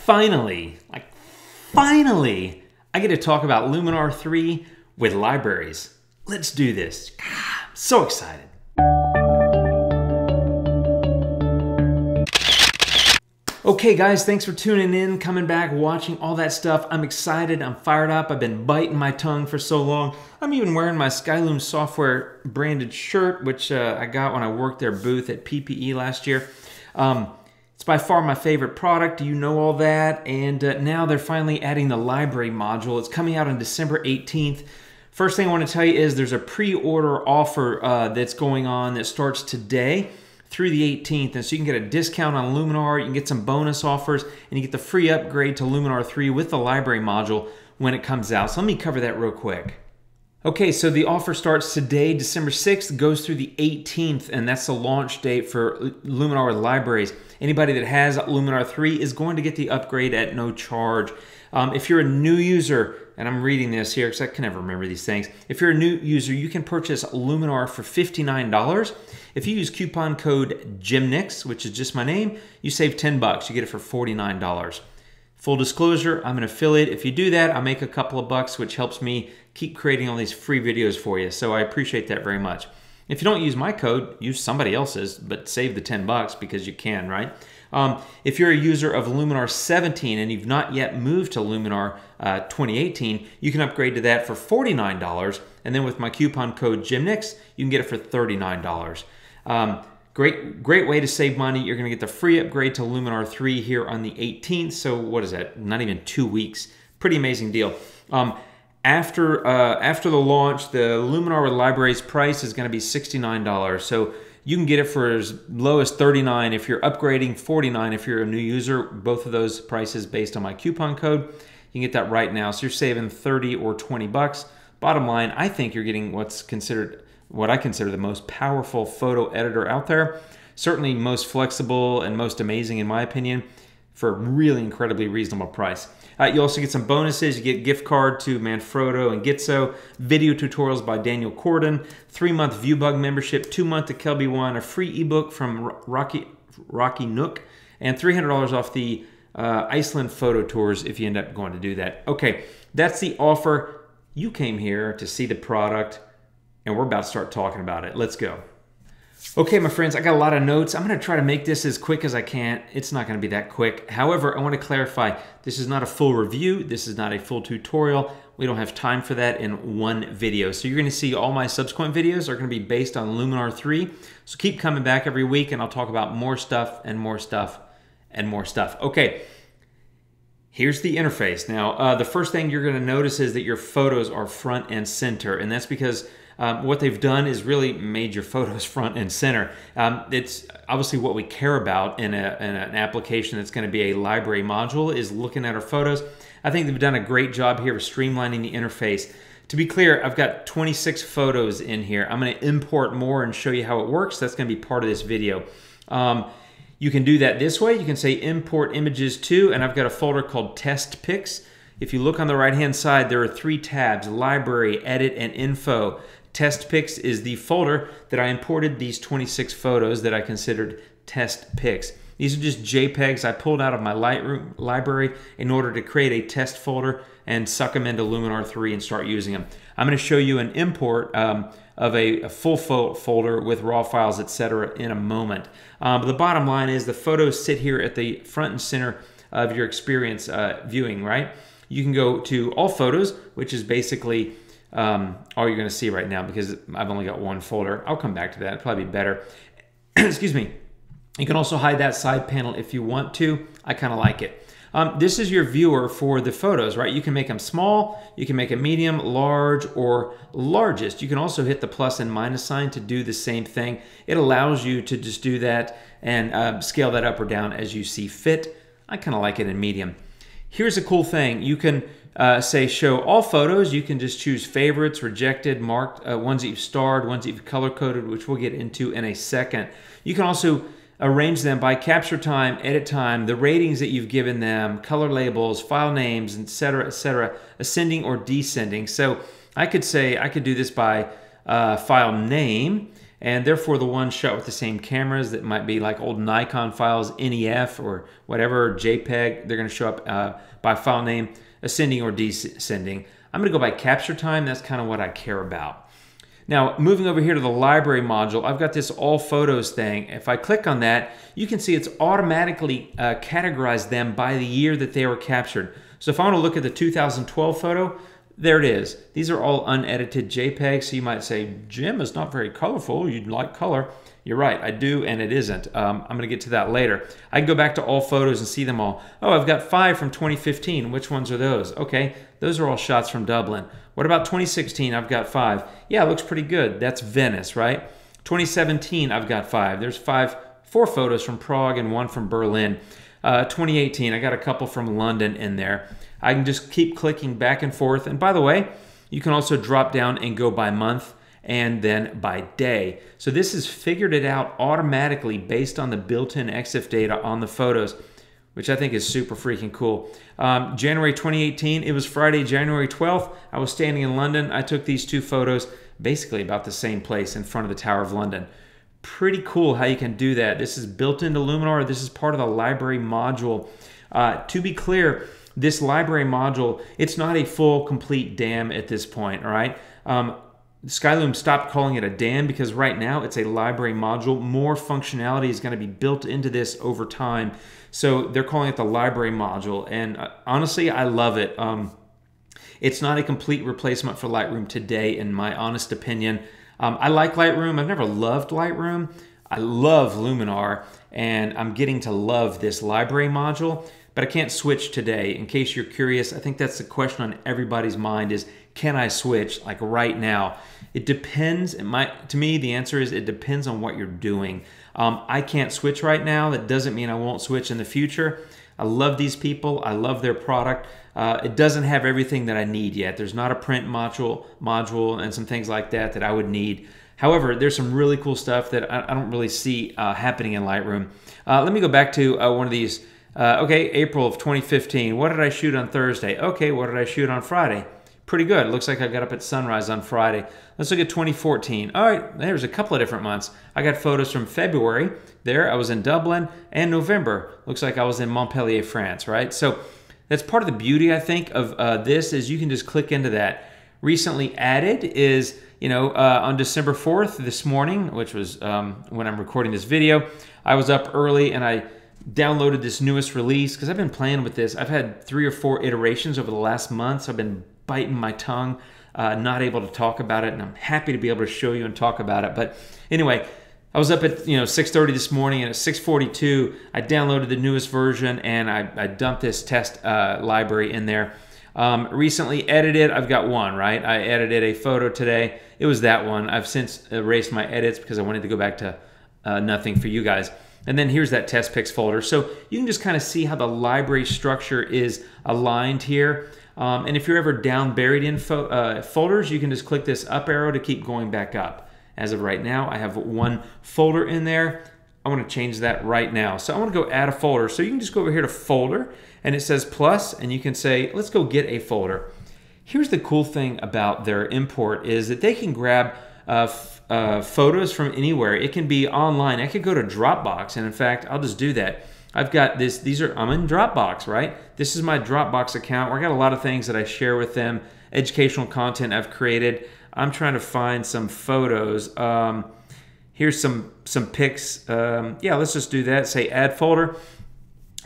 Finally, I get to talk about Luminar 3 with libraries. Let's do this. I'm so excited. Okay guys, thanks for tuning in, coming back, watching all that stuff. I'm excited, I'm fired up, I've been biting my tongue for so long. I'm even wearing my Skyloom Software branded shirt, which I got when I worked their booth at PPE last year. It's by far my favorite product, you know all that, and now they're finally adding the library module. It's coming out on December 18th. First thing I want to tell you is there's a pre-order offer that's going on that starts today through the 18th, and so you can get a discount on Luminar, you can get some bonus offers, and you get the free upgrade to Luminar 3 with the library module when it comes out. So let me cover that real quick. Okay, so the offer starts today, December 6th, goes through the 18th, and that's the launch date for Luminar libraries. Anybody that has Luminar 3 is going to get the upgrade at no charge. If you're a new user, and I'm reading this here because I can never remember these things. If you're a new user, you can purchase Luminar for $59. If you use coupon code GYMNIX, which is just my name, you save 10 bucks. You get it for $49. Full disclosure, I'm an affiliate. If you do that, I make a couple of bucks, which helps me keep creating all these free videos for you. So I appreciate that very much. If you don't use my code, use somebody else's, but save the 10 bucks because you can, right? If you're a user of Luminar 17 and you've not yet moved to Luminar 2018, you can upgrade to that for $49. And then with my coupon code GYMNIX, you can get it for $39. Great way to save money. You're going to get the free upgrade to Luminar 3 here on the 18th. So what is that? Not even 2 weeks. Pretty amazing deal. After the launch, the Luminar with libraries price is going to be $69. So you can get it for as low as $39 if you're upgrading, $49 if you're a new user. Both of those prices based on my coupon code. You can get that right now. So you're saving 30 or 20 bucks. Bottom line, I think you're getting what I consider the most powerful photo editor out there. Certainly most flexible and most amazing in my opinion for a really incredibly reasonable price. You also get some bonuses. You get gift card to Manfrotto and Gitzo, video tutorials by Daniel Corden, 3-month ViewBug membership, 2-month to Kelby One, a free ebook from Rocky Nook, and $300 off the Iceland photo tours if you end up going to do that. Okay, that's the offer. You came here to see the product, and we're about to start talking about it. Let's go. Okay, my friends, I got a lot of notes. I'm going to try to make this as quick as I can. It's not going to be that quick. However, I want to clarify, this is not a full review. This is not a full tutorial. We don't have time for that in one video. So you're going to see all my subsequent videos are going to be based on Luminar 3. So keep coming back every week, and I'll talk about more stuff and more stuff and more stuff. Okay, here's the interface. Now, the first thing you're going to notice is that your photos are front and center, and that's because what they've done is really made your photos front and center. It's obviously what we care about in an application that's going to be a library module is looking at our photos. I think they've done a great job here of streamlining the interface. To be clear, I've got 26 photos in here. I'm going to import more and show you how it works. That's going to be part of this video. You can do that this way. You can say import images to, and I've got a folder called test pics. If you look on the right hand side, there are 3 tabs: library, edit, and info. Test pics is the folder that I imported these 26 photos that I considered test pics. These are just JPEGs I pulled out of my Lightroom library in order to create a test folder and suck them into Luminar 3 and start using them. I'm going to show you an import of a full folder with raw files, etc. in a moment. But the bottom line is the photos sit here at the front and center of your experience viewing, right? You can go to all photos, which is basically all you're going to see right now because I've only got one folder. I'll come back to that. It'll probably be better. Excuse me. You can also hide that side panel if you want to. I kind of like it. This is your viewer for the photos, right? You can make them small, you can make them medium, large, or largest. You can also hit the plus and minus sign to do the same thing. It allows you to just do that and scale that up or down as you see fit. I kind of like it in medium. Here's a cool thing. You can say show all photos. You can just choose favorites, rejected, marked, ones that you've starred, ones that you've color coded, which we'll get into in a second. You can also arrange them by capture time, edit time, the ratings that you've given them, color labels, file names, etc., ascending or descending. So I could say I could do this by file name, and therefore the ones shot with the same cameras that might be like old Nikon files, NEF or whatever, JPEG, they're going to show up by file name, ascending or descending. I'm going to go by capture time. That's kind of what I care about. Now, moving over here to the library module, I've got this all photos thing. If I click on that, you can see it's automatically categorized them by the year that they were captured. So if I want to look at the 2012 photo, there it is. These are all unedited JPEGs. So you might say, Jim, is not very colorful. You'd like color. You're right, I do, and it isn't. I'm going to get to that later. I can go back to all photos and see them all. Oh, I've got 5 from 2015. Which ones are those? Okay, those are all shots from Dublin. What about 2016? I've got 5. Yeah, it looks pretty good. That's Venice, right? 2017, I've got 5. There's 4 photos from Prague and 1 from Berlin. 2018, I got a couple from London in there. I can just keep clicking back and forth. And by the way, you can also drop down and go by month and then by day. So this has figured it out automatically based on the built-in EXIF data on the photos, which I think is super freaking cool. January 2018, it was Friday, January 12th. I was standing in London. I took these 2 photos basically about the same place in front of the Tower of London. Pretty cool how you can do that. This is built into Luminar. This is part of the library module. To be clear, this library module, it's not a full, complete DAM at this point, all right? Skyloom stopped calling it a DAM because right now it's a library module. More functionality is going to be built into this over time. So they're calling it the library module. And honestly, I love it. It's not a complete replacement for Lightroom today, in my honest opinion. I like Lightroom. I've never loved Lightroom. I love Luminar, and I'm getting to love this library module, but I can't switch today. In case you're curious, I think that's the question on everybody's mind is, can I switch like right now? It depends. To me, the answer is it depends on what you're doing. I can't switch right now. That doesn't mean I won't switch in the future. I love these people. I love their product. It doesn't have everything that I need yet. There's not a print module and some things like that I would need. However, there's some really cool stuff that I don't really see happening in Lightroom. Let me go back to one of these. Okay, April of 2015. What did I shoot on Thursday? Okay, what did I shoot on Friday? Pretty good. It looks like I got up at sunrise on Friday. Let's look at 2014. All right, there's a couple of different months. I got photos from February. There, I was in Dublin, and November. Looks like I was in Montpellier, France, right? So that's part of the beauty, I think, of this is you can just click into that. Recently added is, on December 4th, this morning, which was when I'm recording this video, I was up early and I downloaded this newest release because I've been playing with this. I've had 3 or 4 iterations over the last month. So I've been biting my tongue, not able to talk about it, and I'm happy to be able to show you and talk about it. But anyway, I was up at 6:30 this morning, and at 6:42 I downloaded the newest version and I dumped this test library in there. Recently edited, I've got one, right? I edited a photo today. It was that one. I've since erased my edits because I wanted to go back to nothing for you guys. And then here's that test pics folder. So you can just kind of see how the library structure is aligned here. And if you're ever down buried in folders, you can just click this up arrow to keep going back up. As of right now, I have one folder in there. I want to change that right now. So I want to go add a folder. So you can just go over here to folder and it says plus, and you can say, let's go get a folder. Here's the cool thing about their import is that they can grab photos from anywhere. It can be online. I could go to Dropbox, and in fact, I'll just do that. I've got this, I'm in Dropbox, right? This is my Dropbox account where I got a lot of things that I share with them, educational content I've created. I'm trying to find some photos. Here's some pics. Yeah, let's just do that. Say add folder,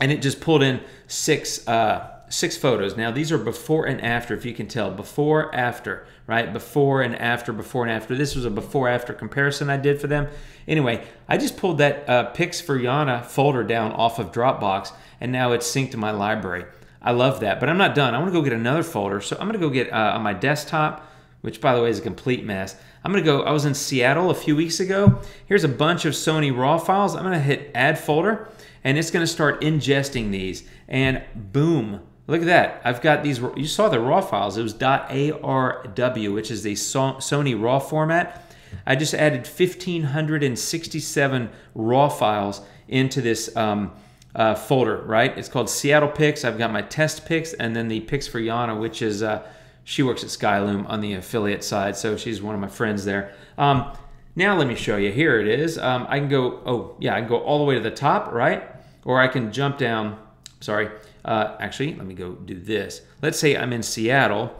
and it just pulled in six photos. Now these are before and after, if you can tell. Before, after, right? Before and after, before and after. This was a before-after comparison I did for them. Anyway, I just pulled that Pics for Yana folder down off of Dropbox, and now it's synced to my library. I love that, but I'm not done. I want to go get another folder. So I'm going to go get on my desktop, which by the way is a complete mess. I'm going to go, I was in Seattle a few weeks ago. Here's a bunch of Sony RAW files. I'm going to hit add folder, and it's going to start ingesting these. And boom, look at that. I've got these, you saw the RAW files. It was .arw, which is the Sony RAW format. I just added 1,567 RAW files into this folder, right? It's called Seattle Pics. I've got my test pics, and then the Pics for Yana, which is, she works at Skyloom on the affiliate side, so she's one of my friends there. Now let me show you. Here it is. I can go, oh yeah, I can go all the way to the top, right? Or I can jump down, sorry. Actually, let me go do this. Let's say I'm in Seattle.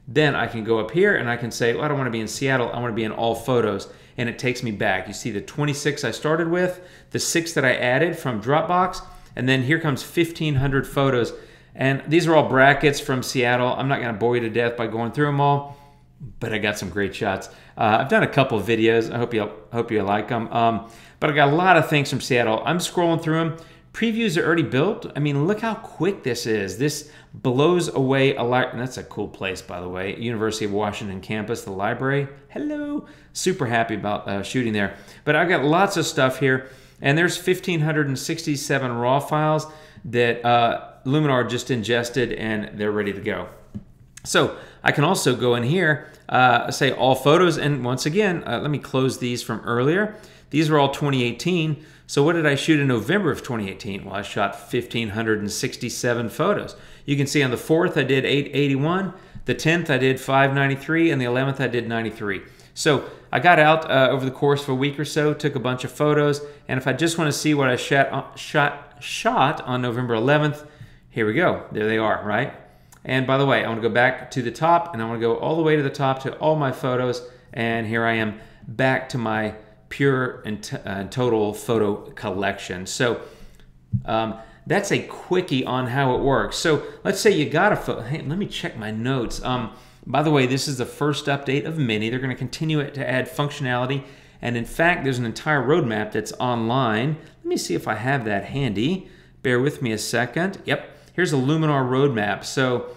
Then I can go up here and I can say, well, I don't want to be in Seattle. I want to be in all photos. And it takes me back. You see the 26 I started with, the 6 that I added from Dropbox, and then here comes 1,500 photos. And these are all brackets from Seattle. I'm not going to bore you to death by going through them all, but I got some great shots. I've done a couple of videos. I hope you like them. But I got a lot of things from Seattle. I'm scrolling through them. Previews are already built. I mean, look how quick this is. This blows away a lot. And that's a cool place, by the way. University of Washington campus, the library. Hello. Super happy about shooting there. But I've got lots of stuff here. And there's 1,567 raw files that Luminar just ingested, and they're ready to go. So I can also go in here, say all photos. And once again, let me close these from earlier. These are all 2018. So what did I shoot in November of 2018? Well, I shot 1,567 photos. You can see on the 4th I did 881, the 10th I did 593, and the 11th I did 93. So I got out over the course of a week or so, took a bunch of photos, and if I just want to see what I shot on November 11th, here we go. There they are, right? And by the way, I want to go back to the top, and I want to go all the way to the top to all my photos, and here I am back to my pure and total photo collection. So that's a quickie on how it works. So let's say you got a photo. Hey, let me check my notes. By the way, this is the first update of many. They're going to continue it to add functionality. And in fact, there's an entire roadmap that's online. Let me see if I have that handy. Bear with me a second. Yep, here's a Luminar roadmap. So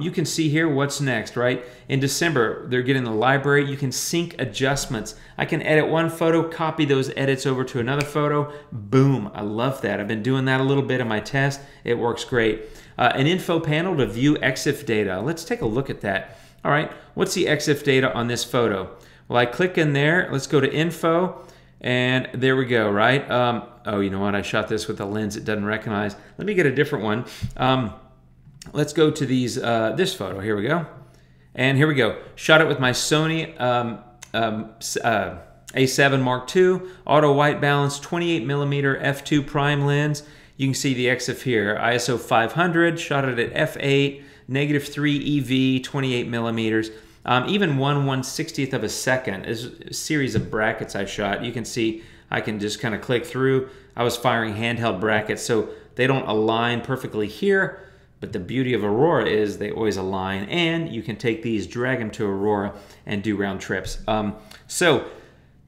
you can see here what's next, right? In December, they're getting the library. You can sync adjustments. I can edit one photo, copy those edits over to another photo. Boom, I love that. I've been doing that a little bit in my test. It works great. An info panel to view EXIF data. Let's take a look at that. All right, what's the EXIF data on this photo? Well, I click in there. Let's go to info, and there we go, right? Oh, you know what? I shot this with a lens it doesn't recognize. Let me get a different one. Let's go to these this photo. Here we go. And here we go. Shot it with my Sony A7 Mark II, auto white balance, 28mm f2 prime lens. You can see the EXIF here. ISO 500, shot it at f8, -3 EV, 28mm. Even 1/160th of a second is a series of brackets I shot. You can see I can just kind of click through. I was firing handheld brackets, so they don't align perfectly here. But the beauty of Aurora is they always align, and you can take these, drag them to Aurora, and do round trips. So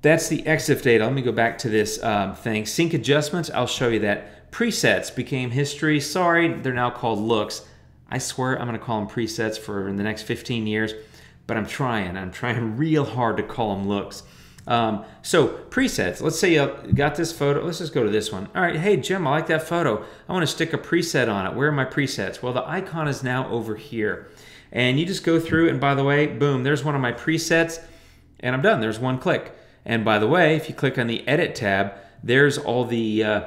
that's the EXIF data. Let me go back to this thing. Sync adjustments, I'll show you that. Presets became history. Sorry, they're now called looks. I swear I'm going to call them presets for the next 15 years, but I'm trying real hard to call them looks. So presets, let's say you got this photo. Let's just go to this one. All right, hey Jim, I like that photo. I want to stick a preset on it. Where are my presets? Well, the icon is now over here. And you just go through, and by the way, boom, there's one of my presets, and I'm done. There's one click. And by the way, if you click on the edit tab, there's all the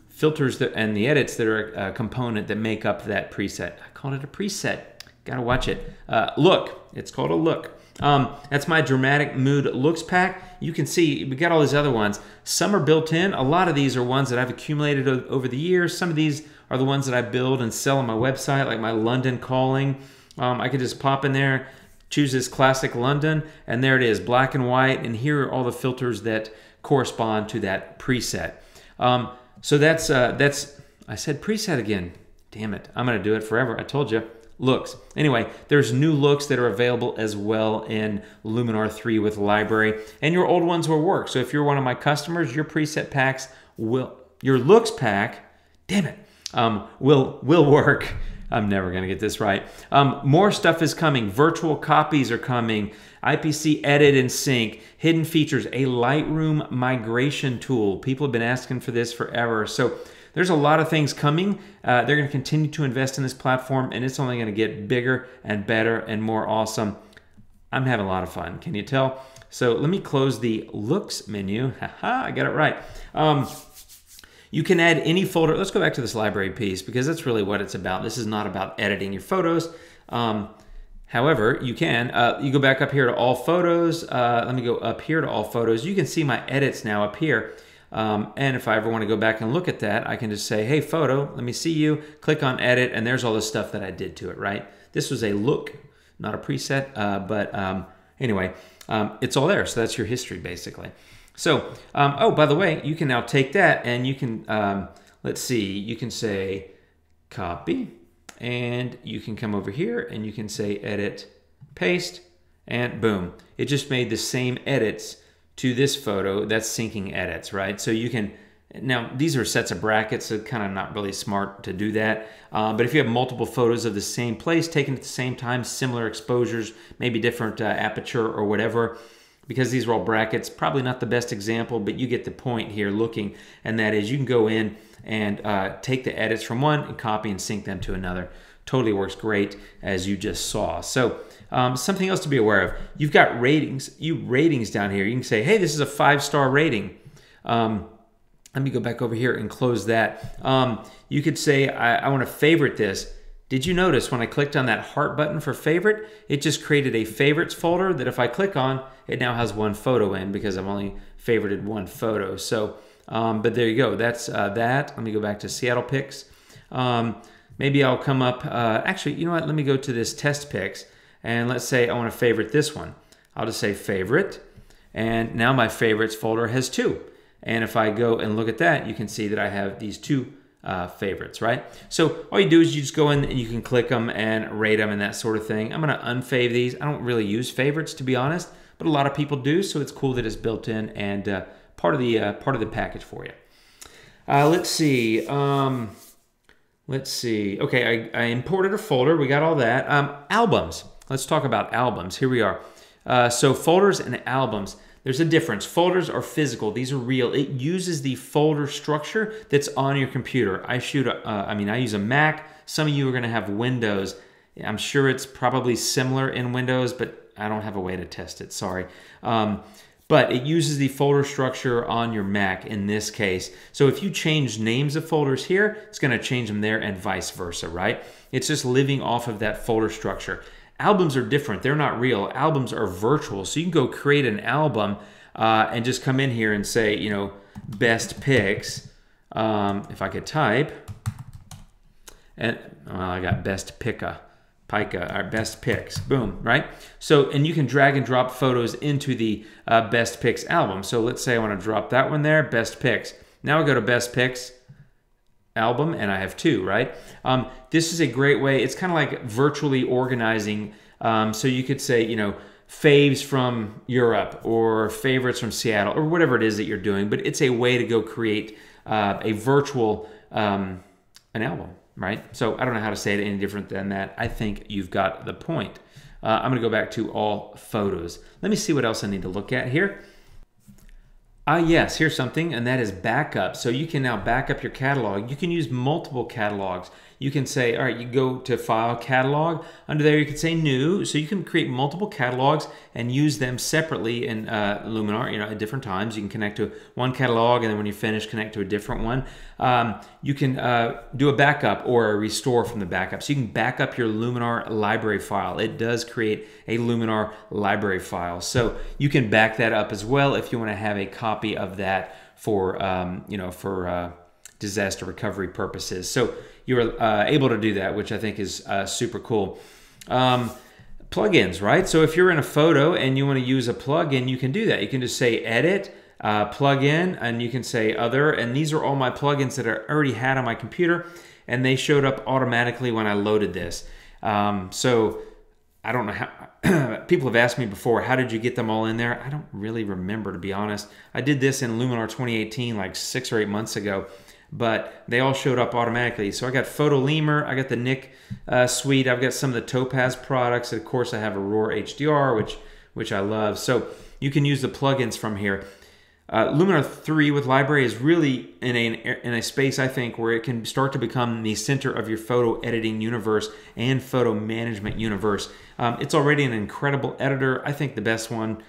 filters and the edits that are a component that make up that preset. I called it a preset. Gotta watch it. Look, it's called a look. That's my dramatic mood looks pack. You can see we got all these other ones. Some are built in. A lot of these are ones that I've accumulated over the years. Some of these are the ones that I build and sell on my website, like my London calling. I could just pop in there, choose this classic London, and there it is, black and white, and here are all the filters that correspond to that preset. So that's I said preset again. Damn it, I'm gonna do it forever. I told you. Looks. Anyway, there's new looks that are available as well in Luminar 3 with library, and your old ones will work. So if you're one of my customers, your preset packs your looks pack, damn it, will work. I'm never gonna get this right. More stuff is coming. Virtual copies are coming. IPC edit and sync, hidden features, a Lightroom migration tool. People have been asking for this forever. So there's a lot of things coming. They're going to continue to invest in this platform, and it's only going to get bigger and better and more awesome. I'm having a lot of fun. Can you tell? So let me close the looks menu. Haha, I got it right. You can add any folder. Let's go back to this library piece because that's really what it's about. This is not about editing your photos. However, you can, you go back up here to all photos. Let me go up here to all photos. You can see my edits now up here. And if I ever want to go back and look at that, I can just say, hey, photo, let me see you. Click on edit, and there's all the stuff that I did to it, right? This was a look, not a preset, but anyway, it's all there. So that's your history, basically. So, oh, by the way, you can now take that and you can, let's see, you can say copy, and you can come over here and you can say edit, paste, and boom. It just made the same edits to this photo. That's syncing edits, right? So you can, now these are sets of brackets, so kind of not really smart to do that. But if you have multiple photos of the same place taken at the same time, similar exposures, maybe different aperture or whatever, because these are all brackets, probably not the best example, but you get the point here looking, and that is you can go in and take the edits from one and copy and sync them to another. Totally works great, as you just saw. So something else to be aware of, you've got ratings, ratings down here. You can say, hey, this is a 5-star rating. Let me go back over here and close that. You could say, I want to favorite this. Did you notice when I clicked on that heart button for favorite, it just created a favorites folder that if I click on, it now has one photo in because I've only favorited one photo. So, but there you go. That's that. Let me go back to Seattle pics. Maybe I'll come up, actually, you know what? Let me go to this test pics, and let's say I want to favorite this one. I'll just say favorite, and now my favorites folder has 2. And if I go and look at that, you can see that I have these 2 favorites, right? So all you do is you just go in and you can click them and rate them and that sort of thing. I'm going to unfave these. I don't really use favorites, to be honest, but a lot of people do, so it's cool that it's built in and part of the package for you. Let's see. Okay, I imported a folder. We got all that. Albums. Let's talk about albums. Here we are. So folders and albums. There's a difference. Folders are physical. These are real. It uses the folder structure that's on your computer. I use a Mac. Some of you are going to have Windows. I'm sure it's probably similar in Windows, but I don't have a way to test it. Sorry. But it uses the folder structure on your Mac in this case. So if you change names of folders here, it's going to change them there and vice versa, right? It's just living off of that folder structure. Albums are different. They're not real. Albums are virtual. So you can go create an album and just come in here and say, you know, best pics. If I could type, and well, I got best pica, or best pics. Boom, right? So, and you can drag and drop photos into the best pics album. So let's say I want to drop that one there, best pics. Now I go to best pics album, and I have 2, right? This is a great way. It's kind of like virtually organizing. So you could say, you know, faves from Europe or favorites from Seattle or whatever it is that you're doing. But it's a way to go create a virtual an album, right? So I don't know how to say it any different than that. I think you've got the point. I'm going to go back to all photos. Let me see what else I need to look at here. Yes, here's something, and that is backup. So you can now back up your catalog. You can use multiple catalogs. You can say, all right, you go to File, Catalog. Under there, you can say New. So you can create multiple catalogs and use them separately in Luminar, you know, at different times. You can connect to one catalog, and then when you finish, connect to a different one. You can do a backup or a restore from the backup. So you can back up your Luminar library file. It does create a Luminar library file. So you can back that up as well if you want to have a copy of that for, you know, for disaster recovery purposes. So you're able to do that, which I think is super cool. Plugins, right? So if you're in a photo and you want to use a plugin, you can do that. You can just say edit, plugin, and you can say other. And these are all my plugins that I already had on my computer, and they showed up automatically when I loaded this. So I don't know how, people have asked me before, how did you get them all in there? I don't really remember, to be honest. I did this in Luminar 2018, like 6 or 8 months ago, but they all showed up automatically. So I got Photo Lemur, I got the Nik suite, I've got some of the Topaz products, and of course I have Aurora HDR, which I love. So you can use the plugins from here. Luminar 3 with library is really in a space, I think, where it can start to become the center of your photo editing universe and photo management universe. It's already an incredible editor. I think the best one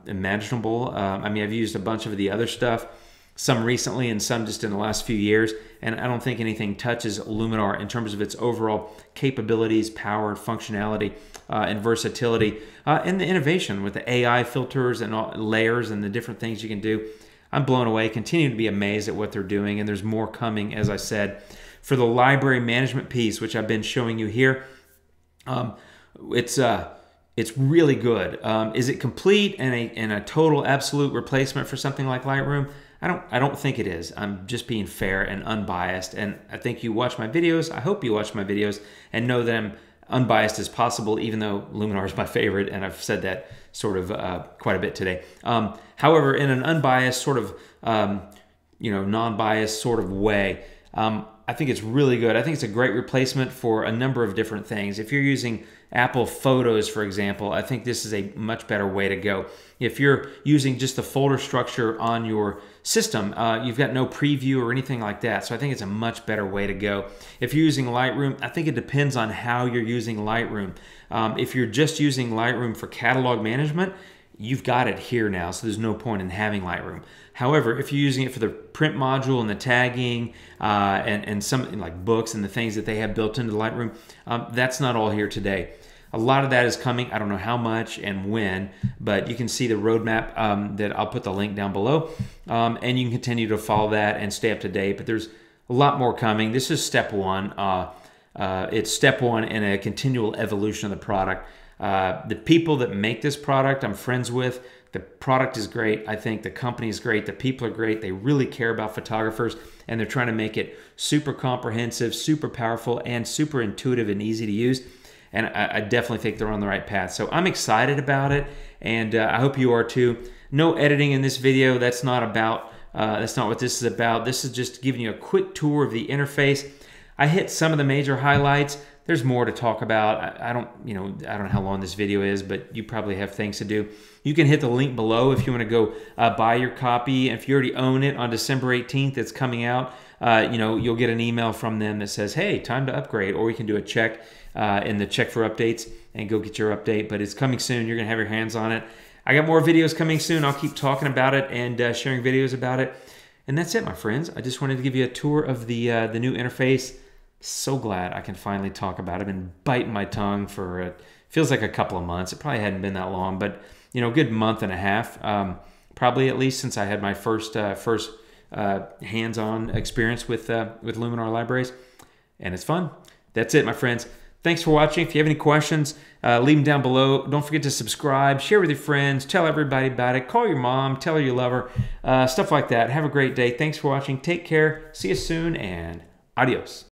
imaginable. I mean, I've used a bunch of the other stuff, some recently and some just in the last few years. And I don't think anything touches Luminar in terms of its overall capabilities, power, functionality, and versatility, and the innovation with the AI filters and all, layers and the different things you can do. I'm blown away, continue to be amazed at what they're doing, and there's more coming, as I said. For the library management piece, which I've been showing you here, it's really good. Is it complete and a total absolute replacement for something like Lightroom? I don't think it is. I'm just being fair and unbiased, and I think you watch my videos. I hope you watch my videos and know that I'm unbiased as possible, even though Luminar is my favorite, and I've said that sort of quite a bit today. However, in an unbiased sort of, non-biased sort of way, I think it's really good. I think it's a great replacement for a number of different things. If you're using Apple Photos, for example, I think this is a much better way to go. If you're using just the folder structure on your system, you've got no preview or anything like that. So I think it's a much better way to go. If you're using Lightroom, I think it depends on how you're using Lightroom. If you're just using Lightroom for catalog management, you've got it here now, so there's no point in having Lightroom. However, if you're using it for the print module and the tagging and something like books and the things that they have built into Lightroom, that's not all here today. A lot of that is coming. I don't know how much and when, but you can see the roadmap that I'll put the link down below, and you can continue to follow that and stay up to date. But there's a lot more coming. This is step one. It's step one in a continual evolution of the product. The people that make this product, I'm friends with. The product is great. I think the company is great. The people are great. They really care about photographers, and they're trying to make it super comprehensive, super powerful, and super intuitive and easy to use. And I definitely think they're on the right path. So I'm excited about it, and I hope you are too. No editing in this video. That's not what this is about. This is just giving you a quick tour of the interface. I hit some of the major highlights. There's more to talk about. I don't know how long this video is, but you probably have things to do. You can hit the link below if you want to go buy your copy. And if you already own it, on December 18th, it's coming out. You'll get an email from them that says, hey, time to upgrade. Or you can do a check in the check for updates and go get your update. But it's coming soon. You're going to have your hands on it. I got more videos coming soon. I'll keep talking about it and sharing videos about it. And that's it, my friends. I just wanted to give you a tour of the new interface. So glad I can finally talk about it. I've been biting my tongue for feels like a couple of months. It probably hadn't been that long, but a good month and a half, probably at least since I had my first hands-on experience with Luminar libraries, and it's fun. That's it, my friends. Thanks for watching. If you have any questions, leave them down below. Don't forget to subscribe, share with your friends, tell everybody about it, call your mom, tell her you love her, stuff like that. Have a great day. Thanks for watching. Take care. See you soon, and adios.